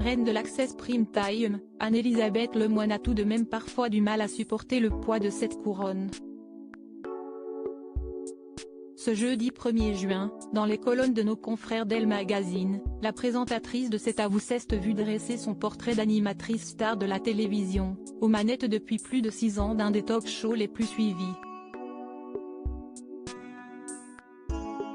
reine de l'Access Prime Time, Anne-Elisabeth Lemoine a tout de même parfois du mal à supporter le poids de cette couronne. Ce jeudi 1er juin, dans les colonnes de nos confrères d'Elle Magazine, la présentatrice de C'est à vous s'est vue dresser son portrait d'animatrice star de la télévision, aux manettes depuis plus de 6 ans d'un des talk-shows les plus suivis.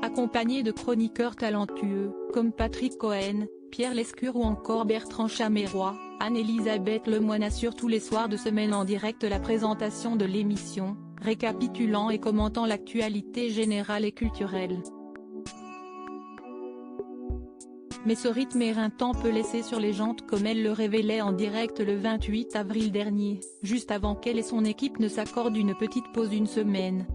Accompagnée de chroniqueurs talentueux, comme Patrick Cohen, Pierre Lescure ou encore Bertrand Chameroy, Anne-Elisabeth Lemoine assure tous les soirs de semaine en direct la présentation de l'émission, récapitulant et commentant l'actualité générale et culturelle. Mais ce rythme éreintant peut laisser sur les jantes comme elle le révélait en direct le 28 avril dernier, juste avant qu'elle et son équipe ne s'accordent une petite pause d'une semaine.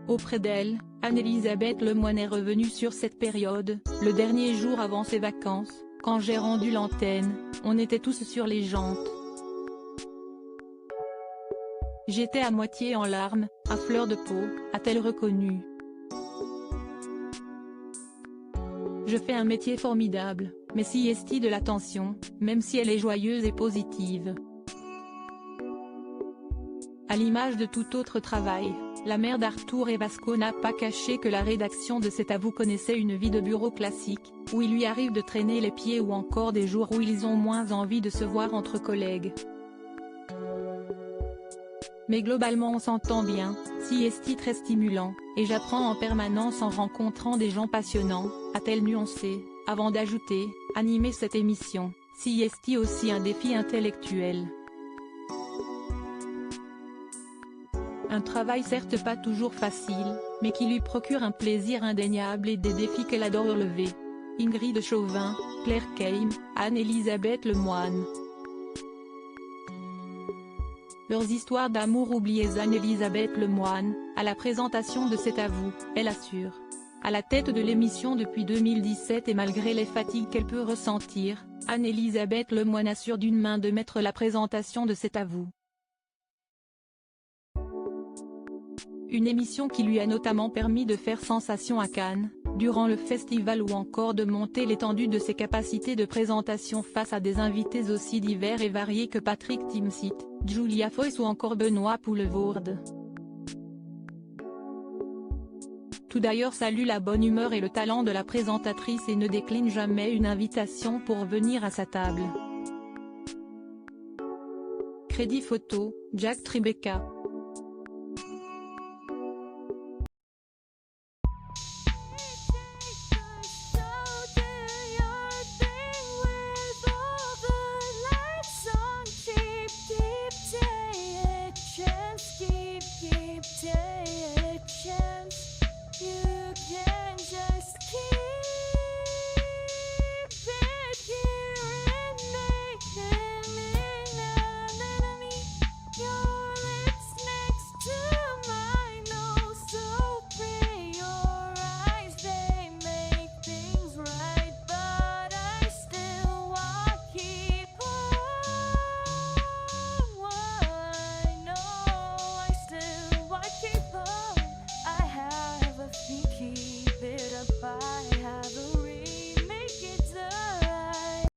Auprès d'elle, Anne-Elisabeth Lemoine est revenue sur cette période, le dernier jour avant ses vacances, quand j'ai rendu l'antenne, on était tous sur les jantes. J'étais à moitié en larmes, à fleur de peau, a-t-elle reconnu. Je fais un métier formidable, mais si est-il de l'attention, même si elle est joyeuse et positive. À l'image de tout autre travail, la mère d'Arthur et Vasco n'a pas caché que la rédaction de C'est à vous connaissait une vie de bureau classique, où il lui arrive de traîner les pieds ou encore des jours où ils ont moins envie de se voir entre collègues. Mais globalement on s'entend bien, si est très stimulant, et j'apprends en permanence en rencontrant des gens passionnants, a-t-elle nuancé, avant d'ajouter, animer cette émission, si est aussi un défi intellectuel. Un travail certes pas toujours facile, mais qui lui procure un plaisir indéniable et des défis qu'elle adore relever. Ingrid Chauvin, Claire Keim, Anne-Elisabeth Lemoine. Leurs histoires d'amour oubliées. Anne-Elisabeth Lemoine, à la présentation de C'est à vous, elle assure. À la tête de l'émission depuis 2017 et malgré les fatigues qu'elle peut ressentir, Anne-Elisabeth Lemoine assure d'une main de maître la présentation de C'est à vous. Une émission qui lui a notamment permis de faire sensation à Cannes, durant le festival ou encore de monter l'étendue de ses capacités de présentation face à des invités aussi divers et variés que Patrick Timsit, Julia Foyce ou encore Benoît Poelvoorde. Tout d'ailleurs salue la bonne humeur et le talent de la présentatrice et ne décline jamais une invitation pour venir à sa table. Crédit photo, Jack Tribeca.